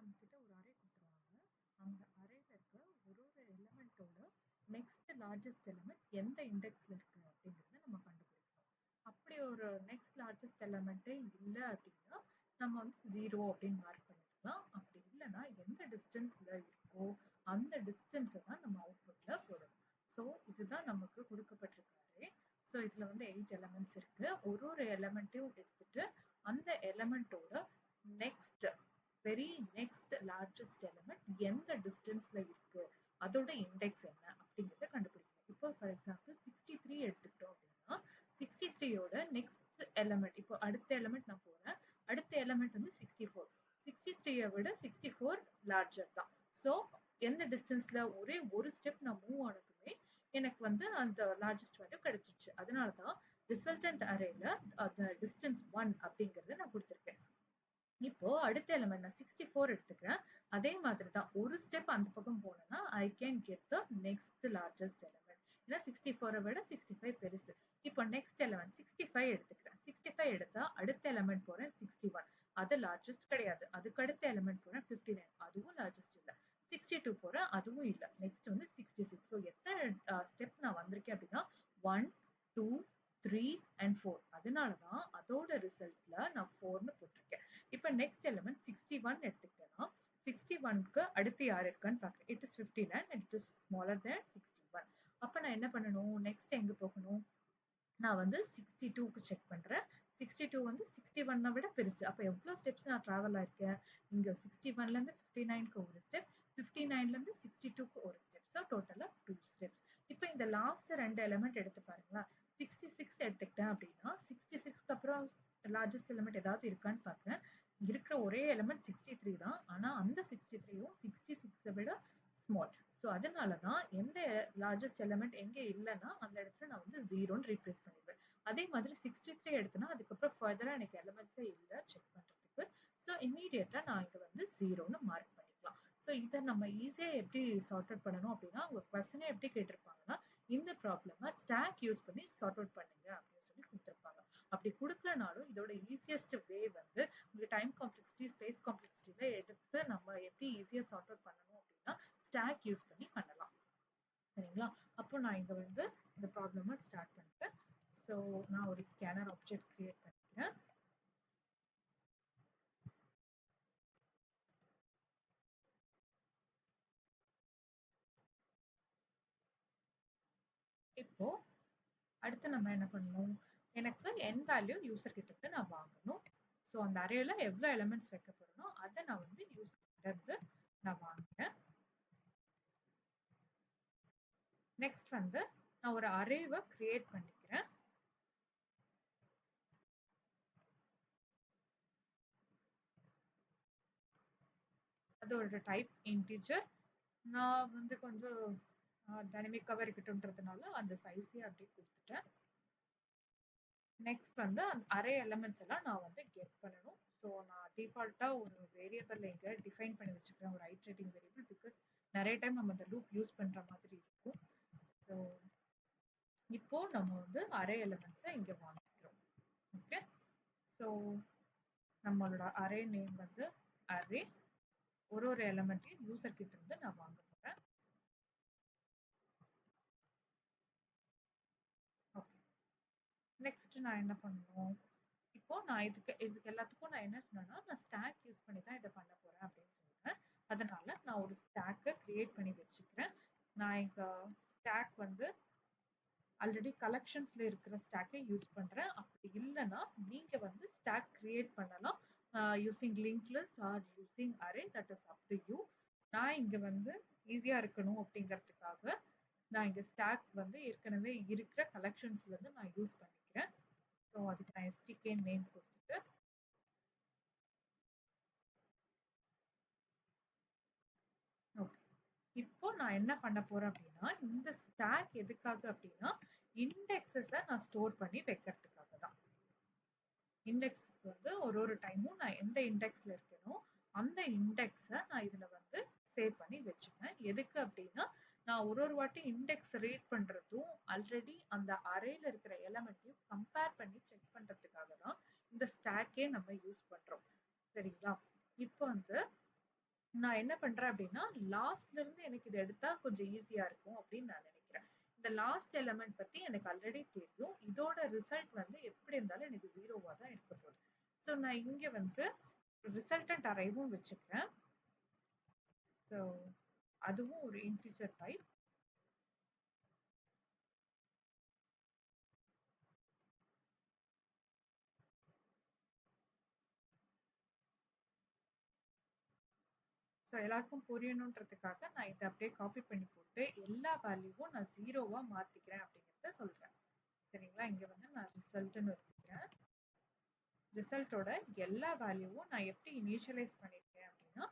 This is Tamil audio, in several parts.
நம்ம கிட்ட ஒரு அரே கொடுத்துருவாங்க. அந்த அரேல இருக்க ஒரு எலிமெண்ட்டோட நெக்ஸ்ட் லார்ஜஸ்ட் எலிமெண்ட் எந்த இண்டெக்ஸ்ல இருக்கு அப்படிங்கிறத நம்ம கண்டுபிடிக்கணும். அப்படி ஒரு நெக்ஸ்ட் லார்ஜஸ்ட் எலிமெண்ட்டே இல்லை அப்படின்னா நம்ம வந்து 0 அப்படின்னு மார்க் பண்ணிக்கலாம். அப்படி இல்லைன்னா எந்த டிஸ்டன்ஸ்ல இருக்கோ அந்த டிஸ்டன்ஸை தான் நம்ம அவுட்புட்ல போடணும். ஸோ இதுதான் நமக்கு கொடுக்கப்பட்டிருக்காரு. ஸோ இதுல வந்து 8 எலிமெண்ட்ஸ் இருக்கு. ஒரு எலிமெண்ட்டையும் எடுத்துட்டு அந்த எலிமெண்ட்டோட next very next largest element எந்த டிஸ்டன்ஸ்ல இருக்கு அதோட இண்டெக்ஸ் என்ன அப்படிங்கிறத கண்டுபிடிக்கணும். இப்போ ஃபார் எக்ஸாம்பிள் 63 எடுத்துக்கிட்டோம் அப்படின்னா 63யோட நெக்ஸ்ட் எலிமெண்ட், இப்போ அடுத்த எலிமெண்ட் நான் போறேன், அடுத்த எலிமெண்ட் வந்து 64. 63யை விட 64 லார்ஜர் தான். ஸோ எந்த டிஸ்டன்ஸ்ல ஒரே ஒரு ஸ்டெப் நான் மூவ் ஆனதுமே எனக்கு வந்து அந்த லார்ஜஸ்ட் வேல்யூ கிடைச்சிருச்சு. அதனாலதான் ரிசல்டன்ட் அரேல அந்த டிஸ்டன்ஸ் 1 அப்படிங்கறத நான் கொடுத்திருக்கேன். இப்போ அடுத்த எலிமெண்ட் நான் 64 எடுத்துக்கிறேன். அதே மாதிரி தான் ஒரு ஸ்டெப் அந்த பக்கம் போனேன்னா I can get the next largest element. ஏன்னா 64 விட 65 பெருசு. இப்போ நெக்ஸ்ட் எலிமெண்ட் 65 எடுத்துக்கிறேன். 65 எடுத்தா அடுத்த எலிமெண்ட் போறேன் 61. அது லார்ஜஸ்ட் கிடையாது. அதுக்கு அடுத்த எலிமெண்ட் போறேன் 59. அதுவும் லார்ஜஸ்ட் இல்ல. 62 போறேன், அதுவும் இல்ல. நெக்ஸ்ட் வந்து 66. ஸோ எத்தனை ஸ்டெப் நான் வந்திருக்கேன் அப்படின்னா 1 2 3 and 4. அதனாலதான் அதோட ரிசல்ட்ல நான் 4ன்னு போட்டிருக்கேன். இப்போ நெக்ஸ்ட் எலிமெண்ட் 61 எடுத்துக்கிட்டேன்னா 61க்கு அடுத்து யார் இருக்கான்னு பார்க்குறேன். It is 59 and it is smaller than 61. அப்ப நான் என்ன பண்ணணும், நெக்ஸ்ட் எங்க போகணும், நான் வந்து 62க்கு செக் பண்றேன். 62 வந்து 61 விட பெருசு. அப்ப எவ்வளவு ஸ்டெப்ஸ் நான் டிராவல் ஆயிருக்கேன், இங்க 61ல இருந்து 59க்கு ஒரு ஸ்டெப், 59ல இருந்து 62க்கு ஒரு ஸ்டெப். ஸோ டோட்டலா 2 ஸ்டெப்ஸ். இப்போ இந்த லாஸ்ட் ரெண்டு எலிமெண்ட் எடுத்து பாருங்களா. 66 எடுத்துக்கிட்டேன் அப்படின்னா 66க்கு அப்புறம் லார்ஜஸ்ட் எலிமெண்ட் ஏதாவது இருக்கான்னு பாக்குறேன். இருக்கிற ஒரே எலிமெண்ட் 63 தான். ஆனா அந்த 63யும் 66 விட ஸ்மால். ஸோ அதனால தான் எந்த லார்ஜஸ்ட் எலிமெண்ட் எங்க இல்லைன்னா அந்த இடத்துல நான் வந்து 0ன்னு ரீப்ளேஸ் பண்ணிடுவேன். அதே மாதிரி 63 எடுத்தேன்னா அதுக்கப்புறம் ஃபர்தரா எனக்கு எலிமெண்ட்ஸே இல்லை செக் பண்றதுக்கு. ஸோ இமீடியட்டா நான் இங்க வந்து 0ன்னு மார்க் பண்ணிக்கலாம். ஸோ இதை நம்ம ஈஸியா எப்படி சார்ட் அவுட் பண்ணணும் அப்படின்னா, உங்க கொஸ்டினே எப்படி கேட்டிருப்பாங்கன்னா இந்த ப்ராப்ளமை ஸ்டாக் யூஸ் பண்ணி சார்ட் அவுட் பண்ணுங்க அப்படின்னு சொல்லி கொடுத்துருப்பாங்க. அப்படி கொடுக்கலனாலும் இதோட ஈஸியஸ்ட் வே வந்து உங்களுக்கு டைம் காம்ப்ளெக்சிட்டி ஸ்பேஸ் காம்ப்ளெக்சிட்டில எடுத்து நம்ம எப்படி ஈஸியா சார்ட் அவுட் பண்ணணும் அப்படின்னா ஸ்டாக் யூஸ் பண்ணி பண்ணலாம். சரிங்களா. அப்போ நான் இங்க வந்து இந்த ப்ராப்ளமை ஸ்டார்ட் பண்ணிட்டேன். ஸோ நான் ஒரு ஸ்கேனர் ஆப்ஜெக்ட் கிரியேட் பண்ணிக்கிறேன். இப்போ அடுத்து நம்ம என்ன பண்ணணும், எனக்கு என் வேல்யூ யூசர் கிட்ட இருந்து நான் வாங்கணும். ஸோ அந்த அரேல எவ்வளவு எலிமெண்ட்ஸ் வைக்க போறனோ அதை நான் வந்து யூசர் கிட்ட இருந்து நான் வாங்குறேன். நெக்ஸ்ட் வந்து நான் ஒரு அரேவை கிரியேட் பண்ணிக்கிறேன். அதோட டைப் இன்டிஜர். நான் வந்து கொஞ்சம் டைனமிக்காவே இருக்கட்டும்ன்றதுனால அந்த சைஸே அப்படியே கொடுத்துட்டேன். நெக்ஸ்ட் வந்து அந்த அரே எலிமெண்ட்ஸ் எல்லாம் நான் வந்து கெட் பண்ணணும். ஸோ நான் டிஃபால்ட்டா ஒரு வேரியபிள் இங்க டிஃபைன் பண்ணி வச்சுக்கிறேன், ஒரு ஐட்ரேட்டிங் வேரியபிள். பிகாஸ் நிறைய டைம் நம்ம அந்த லூப் யூஸ் பண்ற மாதிரி இருக்கும். ஸோ இப்போ நம்ம வந்து அரே எலிமெண்ட்ஸை இங்க வாங்கிக்கிறோம். ஓகே. ஸோ நம்மளோட அரே நேம் வந்து அரே. ஒரு எலிமெண்ட்டையும் யூசர் கிட்ட இருந்து நான் வாங்க போறேன். ஓகே. நெக்ஸ்ட் நான் என்ன பண்ணணும், இப்போ நான் இதுக்கு எல்லாத்துக்கும் நான் என்ன சொன்னேன்னா நான் ஸ்டாக் யூஸ் பண்ணி தான் இதை பண்ண போறேன் அப்படின்னு சொல்றேன். அதனால நான் ஒரு ஸ்டாக்கை கிரியேட் பண்ணி வச்சுக்கிறேன். நான் இங்க ஸ்டாக் வந்து ஆல்ரெடி கலெக்ஷன்ஸ்ல இருக்கிற ஸ்டாக்கை யூஸ் பண்றேன். அப்படி இல்லைன்னா நீங்க வந்து ஸ்டாக் கிரியேட் பண்ணலாம் using link list are using array, that is up to you. நான் இங்க வந்து ஈஸியா இருக்கணும் அப்படிங்கிறதுக்காக நான் இங்க ஸ்டாக் வந்து ஏற்கனவே இருக்கிற கலெக்ஷன்ஸ்ல இருந்து நான் யூஸ் பண்ணிக்கிறேன். ஸோ அதுக்கு நான் STK நேம் கொடுத்துட்டு ஓகே. இப்போ நான் என்ன பண்ண போறேன் அப்படின்னா இந்த ஸ்டாக் எதுக்காக அப்படின்னா இண்டெக்ஸஸை நான் ஸ்டோர் பண்ணி வைக்கிறதுக்காக தான். இண்டெக்ஸ் வந்து ஒரு டைமும் நான் எந்த இண்டெக்ஸ்ல இருக்கேனோ அந்த இண்டெக்ஸை நான் இதுல வந்து சேவ் பண்ணி வச்சுப்பேன். எதுக்கு அப்படின்னா நான் ஒரு வாட்டி இண்டெக்ஸ் ரீட் பண்றதும் ஆல்ரெடி அந்த அரேல இருக்கிற எலிமெண்ட்டையும் கம்பேர் பண்ணி செக் பண்றதுக்காக தான் இந்த ஸ்டாக்கே நம்ம யூஸ் பண்றோம். சரிங்களா. இப்போ வந்து நான் என்ன பண்றேன் அப்படின்னா லாஸ்ட்ல இருந்து எனக்கு இதை எடுத்தா கொஞ்சம் ஈஸியா இருக்கும் அப்படின்னு நான் நினைக்கிறேன். இந்த லாஸ்ட் எலமெண்ட் பத்தி எனக்கு ஆல்ரெடி தெரியும். இதோட ரிசல்ட் வந்து எப்படி இருந்தாலும் எனக்கு ஜீரோவா தான் இருக்க போகுது. ஸோ நான் இங்க வந்து ரிசல்டன்ட் அரைவும் வச்சுக்கிறேன். ஸோ அதுவும் ஒரு இன்டிஜர் டைப். ஸோ எல்லாருக்கும் புரியணுன்றதுக்காக நான் இதை அப்படியே காப்பி பண்ணி போட்டு எல்லா வேல்யூவும் நான் ஜீரோவா மாத்திக்கிறேன் அப்படிங்கிறத சொல்றேன். சரிங்களா? இங்க வந்து நான் ரிசல்ட்னு வச்சுக்கிறேன். ரிசல்ட்டோட எல்லா வேல்யூவும் நான் எப்படி இனிஷியலைஸ் பண்ணிருக்கேன் அப்படின்னா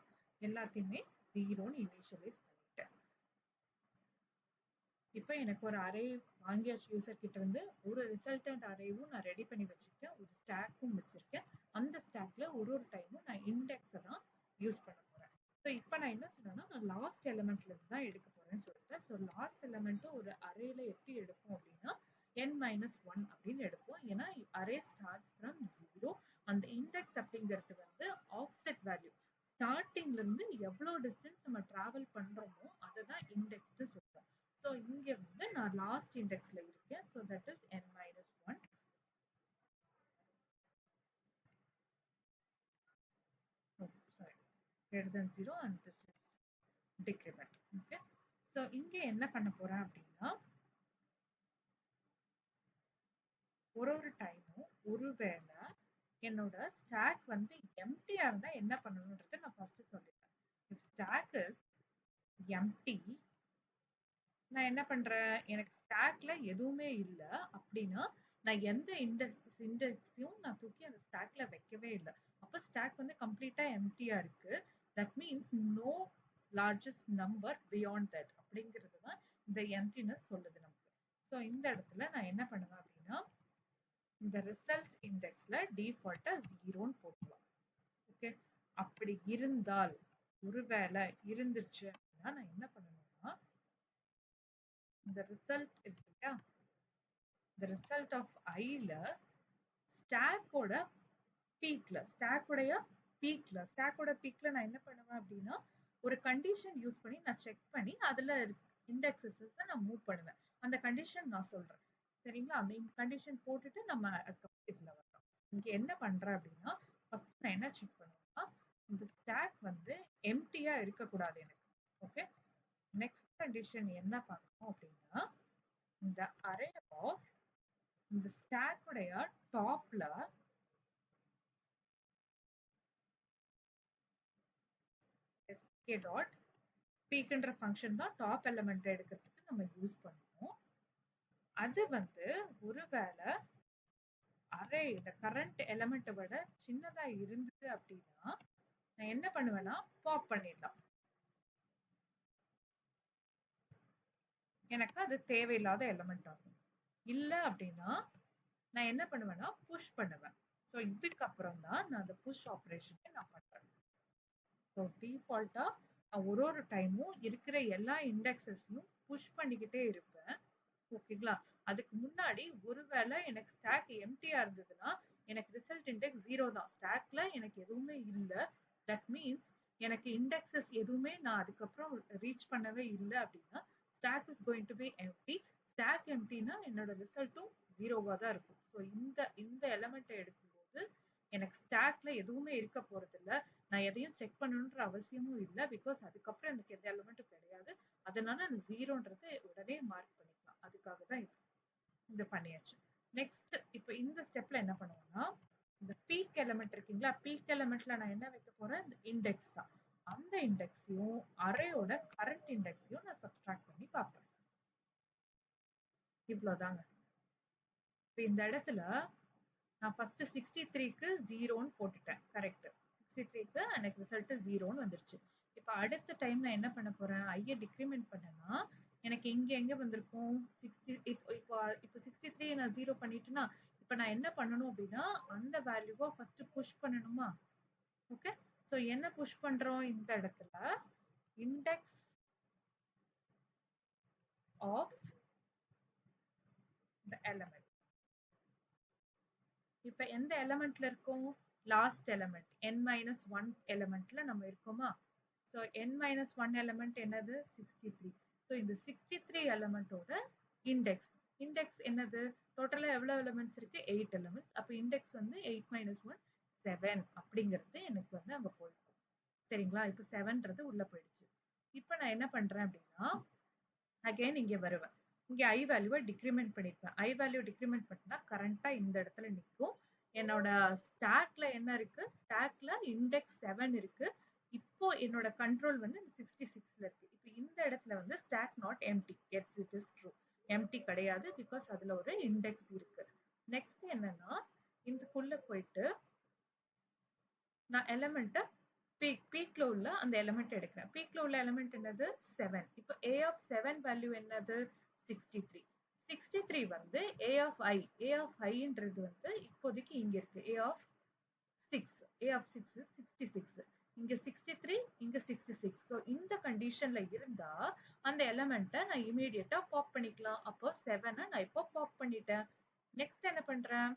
எல்லாத்தையுமே ஜீரோன்னு இனிஷியலைஸ் பண்ணிட்டேன். இப்போ எனக்கு ஒரு அரே வாங்கியாச்சு யூசர் கிட்ட இருந்து. ஒரு ரிசல்டன்ட் அரேவும் நான் ரெடி பண்ணி வச்சுருக்கேன். ஒரு ஸ்டாக்கும் வச்சிருக்கேன். அந்த ஸ்டாக்ல ஒரு டைமும் நான் இண்டெக்ஸை தான் யூஸ் பண்ண போறேன். ஸோ இப்போ நான் என்ன சொன்னேன்னா நான் லாஸ்ட் எலிமெண்ட்ல இருந்து தான் எடுக்க போறேன்னு சொல்லிட்டேன். ஸோ லாஸ்ட் எலிமெண்ட்டும் ஒரு அரேல எப்படி எடுப்போம் அப்படின்னா n-1 அப்படின்னு எடுப்போம். ஏன்னா அரே ஸ்டார்ட்ஸ் ஃப்ரம் 0. அந்த இண்டெக்ஸ் அப்படிங்கிறது வந்து ஆஃப்செட் வேல்யூ. ஸ்டார்டிங்ல இருந்து எவ்வளோ டிஸ்டன்ஸ் நம்ம டிராவல் பண்றோமோ அதை தான் இண்டெக்ஸ்னு சொல்றோம். ஸோ இங்க வந்து நான் லாஸ்ட் இண்டெக்ஸ்ல இருக்கேன். So that is n-1. Sorry, greater than 0 and this is decrement. Okay. So இங்க என்ன பண்ண போறேன் அப்படின்னா ஒரு டைமும் ஒருவேளை என்னோட ஸ்டாக் வந்து எம்டியா இருந்தா என்ன பண்ணணும்ன்றத நான் ஃபர்ஸ்ட் சொல்லிடுறேன். if stack is empty, நான் என்ன பண்றேன், எனக்கு ஸ்டாக்ல எதுவுமே இல்ல அப்படின்னா நான் எந்த இண்டெக்ஸையும் நான் தூக்கி அந்த ஸ்டாக்ல வைக்கவே இல்லை. அப்ப ஸ்டாக் வந்து கம்ப்ளீட்டா எம்டியா இருக்கு. That means no largest number beyond that அப்படிங்கிறது தான் இந்த எம்டினஸ் சொல்லுது நமக்கு. ஸோ இந்த இடத்துல நான் என்ன பண்ணுவேன் அப்படின்னா இந்த ரிசல்ட் இண்டெக்ஸ்ல டிஃபால்ட்டா ஜீரோன்னு போட்டுருவேன். ஓகே. அப்படி இருந்தால் ஒருவேளை இருந்துருச்சு அப்படின்னா நான் என்ன பண்ணணும்னா இந்த ரிசல்ட் இருக்கு இல்லையா, இந்த ரிசல்ட் ஆஃப் ஐல ஸ்டாக்கோட ஸ்டாக்கோட பீக்ல நான் என்ன பண்ணுவேன் அப்படின்னா ஒரு கண்டிஷன் யூஸ் பண்ணி நான் செக் பண்ணி அதுல இண்டெக்ஸஸ் நான் மூவ் பண்ணுவேன். அந்த கண்டிஷன் நான் சொல்றேன். சரிங்களா? அந்த கண்டிஷன் போட்டுட்டு நம்ம அதுக்கப்புறம் இதுல வரலாம். இங்க என்ன பண்றேன் அப்படின்னா ஃபர்ஸ்ட் நான் என்ன செக் பண்ணுவேன்னா இந்த ஸ்டாக் வந்து எம்டியா இருக்கக்கூடாது எனக்கு. ஓகே. நெக்ஸ்ட் கண்டிஷன் என்ன பண்ணணும் அப்படின்னா இந்த அரே ஆஃப் இந்த ஸ்டாக் உடைய டாப்ல skk டாட் பீக்ன்ற ஃபங்க்ஷன் தான் டாப் எலிமெண்ட் எடுக்கிறதுக்கு நம்ம யூஸ் பண்ணுவோம். அது வந்து ஒருவேளை அரே இந்த கரண்ட் எலிமெண்ட்டை விட சின்னதா இருந்தது அப்படின்னா நான் என்ன பண்ணுவேன்னா பாப் பண்ணிடலாம். எனக்கு அது தேவையில்லாத எலிமெண்ட் ஆகும். இல்ல அப்படின்னா நான் என்ன பண்ணுவேன்னா புஷ் பண்ணுவேன். ஸோ இதுக்கப்புறம் தான் நான் அந்த புஷ் ஆப்ரேஷனை நான் பண்றேன். ஸோ டிஃபால்ட்டா நான் ஒரு டைமும் இருக்கிற எல்லா இண்டெக்ஸஸையும் புஷ் பண்ணிக்கிட்டே இருப்பேன். ஓகேங்களா? அதுக்கு முன்னாடி ஒருவேளை எனக்கு ஸ்டாக் எம்டியா இருந்ததுன்னா எனக்கு ரிசல்ட் இண்டெக்ஸ் 0 தான். ஸ்டாக்ல எனக்கு எதுவுமே இல்ல. தட் மீன்ஸ் எனக்கு இண்டெக்ஸஸ் எதுவுமே நான் அதுக்கப்புறம் ரீச் பண்ணவே இல்லை அப்படின்னா stack is going to be empty. Stack எம்டினா என்னோட ரிசல்ட்டும் ஜீரோவா தான் இருக்கும். ஸோ இந்த இந்த எலமெண்ட்டை எடுக்கும்போது எனக்கு ஸ்டாக்ல எதுவுமே இருக்க போறது இல்ல. நான் எதையும் செக் பண்ணணுன்ற அவசியமும் இல்லை. பிகாஸ் அதுக்கப்புறம் எனக்கு எந்த எலமெண்ட்டும் கிடையாது. அதனால நான் ஜீரோன்றது உடனே மார்க் பண்ணிக்கலாம். அதுக்காக தான் இது பண்ணியாச்சு. நெக்ஸ்ட் இப்போ இந்த ஸ்டெப்ல என்ன பண்ணுவோம்னா இந்த பீக் எலிமெண்ட் இருக்குங்களா, பீக் எலிமெண்ட்ல நான் என்ன வைக்க போறேன், இந்த இண்டெக்ஸ் தான். அந்த இண்டெக்ஸையும் அரேயோட கரண்ட் இண்டெக்ஸையும் நான் சப்ஸ்ட்ராக்ட் பண்ணி பார்ப்பேன். இவ்வளவுதாங்க. இப்போ இந்த இடத்துல நான் ஃபர்ஸ்ட் 63க்கு 0ன்னு போட்டுட்டேன். கரெக்ட். 63க்கு எனக்கு ரிசல்ட் 0ன்னு வந்துருச்சு. இப்போ அடுத்த டைம் நான் என்ன பண்ண போறேன், ஐய டிக்ரிமெண்ட் பண்ணனா எனக்கு இங்க எங்க வந்திருக்கும் 60. இப்போ இப்போ இப்போ 63 நான் 0 பண்ணிட்டேன்னா இப்போ நான் என்ன பண்ணணும் அப்படின்னா அந்த வேல்யூவை ஃபர்ஸ்ட் புஷ் பண்ணணுமா. ஓகே. ஸோ என்ன புஷ் பண்றோம் இந்த இடத்துல, இண்டெக்ஸ் ஆஃப் த எலிமெண்ட். இப்போ எந்த எலிமெண்ட்ல இருக்கும், லாஸ்ட் எலிமெண்ட் n-1 எலிமெண்ட்ல நம்ம இருக்கோமா. So n minus 1 element என்னது 63. So இந்த 63 elementோட index. Index என்னது டோட்டலா எவ்வளவு elements இருக்கு 8 elements. அப்ப index வந்து 8 minus 1 7 அப்படிங்கிறது எனக்கு வந்து அங்க போயிருக்கும். சரிங்களா? இப்ப 7ன்றது உள்ள போயிடுச்சு. இப்ப நான் என்ன பண்றேன் அப்படின்னா அகைன் இங்க வருவேன். இங்க I வேல்யூவை டிக்ரிமெண்ட் பண்ணிருப்பேன். I வேல்யூ டிக்ரிமெண்ட் பண்ணா கரண்டா இந்த இடத்துல நிக்கும். என்னோட ஸ்டாக்ல என்ன இருக்கு? ஸ்டாக்ல இண்டெக்ஸ் 7 இருக்கு. இப்போ என்னோட கண்ட்ரோல் வந்து 66ல இருக்கு. இப்போ இந்த இடத்துல வந்து stack not empty. Yes it is true. Empty கிடையாது பிகாஸ் அதுல ஒரு இண்டெக்ஸ் இருக்கு. நெக்ஸ்ட் என்னன்னா இதுக்குள்ள போயிட்டு நான் எலிமெண்ட்டை பீக்ல உள்ள அந்த எலிமெண்ட் எடுக்கிறேன். பீக்ல உள்ள எலிமெண்ட் என்னது 7. இப்போ a of 7 வேல்யூ என்னது 63. 63 வந்து a of I. a of Iன்றது வந்து இப்போதைக்கு இங்க இருக்கு. a of 6. a of 6 is 66. இங்க 63, இங்க 66. ஸோ இந்த கண்டிஷன்ல இருந்தா அந்த எலிமெண்ட்டை நான் இமீடியட்டா பாப் பண்ணிக்கலாம். அப்போ 7 நான் இப்போ பாப் பண்ணிட்டேன். நெக்ஸ்ட் என்ன பண்றேன்?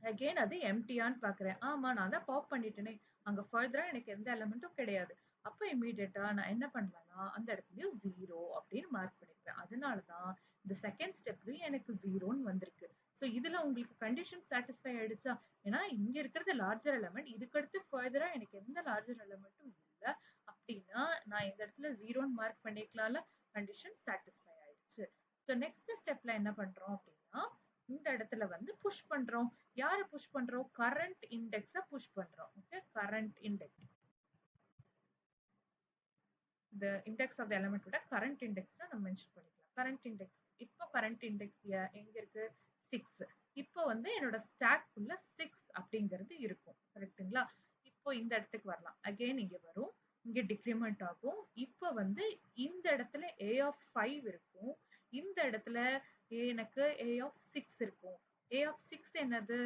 அகைன் அது எம்டியான்னு பாக்குறேன். ஆமா நான் தான் பாப் பண்ணிட்டேனே. அங்க ஃபர்தரா எனக்கு எந்த எலிமெண்ட்டும் கிடையாது. அப்ப இமீடியட்டா நான் என்ன பண்ணலாம்னா அந்த இடத்துலயும் 0 அப்படின்னு மார்க் பண்ணிருப்பேன். அதனாலதான் இந்த செகண்ட் ஸ்டெப்லயும் எனக்கு 0ன்னு வந்திருக்கு. ஸோ இதுல உங்களுக்கு கண்டிஷன் சாட்டிஸ்ஃபை ஆயிடுச்சா? ஏன்னா இங்க இருக்கிறது லார்ஜர் எலிமெண்ட். இதுக்கு அடுத்து ஃபர்தரா எனக்கு எந்த லார்ஜர் எலிமெண்ட்டும் இல்ல அப்படின்னா நான் இந்த இடத்துல 0ன்னு மார்க் பண்ணிக்கலாம்ல. கண்டிஷன் சாட்டிஸ்ஃபை ஆயிடுச்சு. ஸோ நெக்ஸ்ட் ஸ்டெப்ல என்ன பண்றோம் அப்படின்னா இந்த இடத்துல வந்து புஷ் பண்றோம். யாரை புஷ் பண்றோம்? கரண்ட் இண்டெக்ஸை புஷ் பண்றோம். Okay, current index. the index of the element ஓட current index நம்ம மென்ஷன் பண்ணிக்கலாம். current index இப்போ current index எங்க இருக்கு 6. இப்போ வந்து என்னோட ஸ்டாக் உள்ள 6 அப்படிங்கிறது இருக்கும். கரெக்ட்டுங்களா? இப்போ இந்த இடத்துக்கு வரலாம். அகைன் இங்க வரும். இங்க டிக்ரிமெண்ட் ஆகும். இப்போ வந்து இந்த இடத்துல a of 5 இருக்கும். இந்த இடத்துல எனக்கு a of 6 இருக்கும். a of 6 என்னது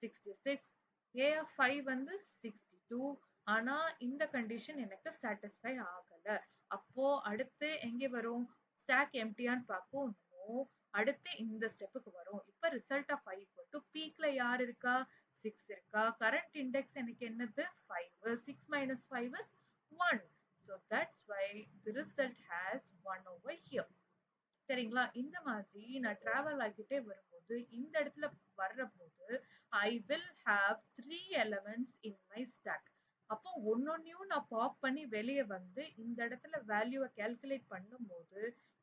66. a of 5 வந்து 62. ஆனா இந்த கண்டிஷன் எனக்கு சாட்டிஸ்ஃபை ஆகல. அப்போ அடுத்து எங்க வரும்? ஸ்டாக் எம்டியான்னு பார்ப்போம். நோ. அடுத்து இந்த ஸ்டெப்புக்கு வரும். இப்ப ரிசல்ட் ஆஃப் 5 equal to பீக்ல யார் இருக்கா? 6 இருக்கா? கரண்ட் இண்டெக்ஸ் எனக்கு என்னது 5. 6 minus 5 is 1. So that's why the result has 1 over here. சரிங்களா? இந்த மாதிரி நான் டிராவல் ஆகிட்டே வரும்போது இந்த இடத்துல வர்றபோது I will have 3 elements in my stack. அப்போ ஒன்னொன்னையும் நான் பாப் பண்ணி வெளியே வந்து இந்த இடத்துல வேல்யூவை கால்குலேட் பண்ணும்போது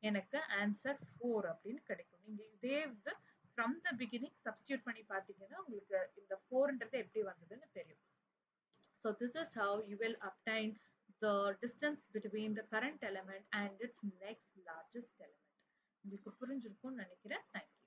எனக்கு ஆன்சர் 4 அப்படின்னு கிடைக்கும். நீங்க இதே வந்து ஃப்ரம் த பிகினிங் சப்ஸ்டியூட் பண்ணி பார்த்தீங்கன்னா உங்களுக்கு இந்த 4ன்றது எப்படி வந்ததுன்னு தெரியும். So this is how you will obtain the distance between the current element and its next largest element. உங்களுக்கு புரிஞ்சிருக்கும்னு நினைக்கிறேன். தேங்க்யூ.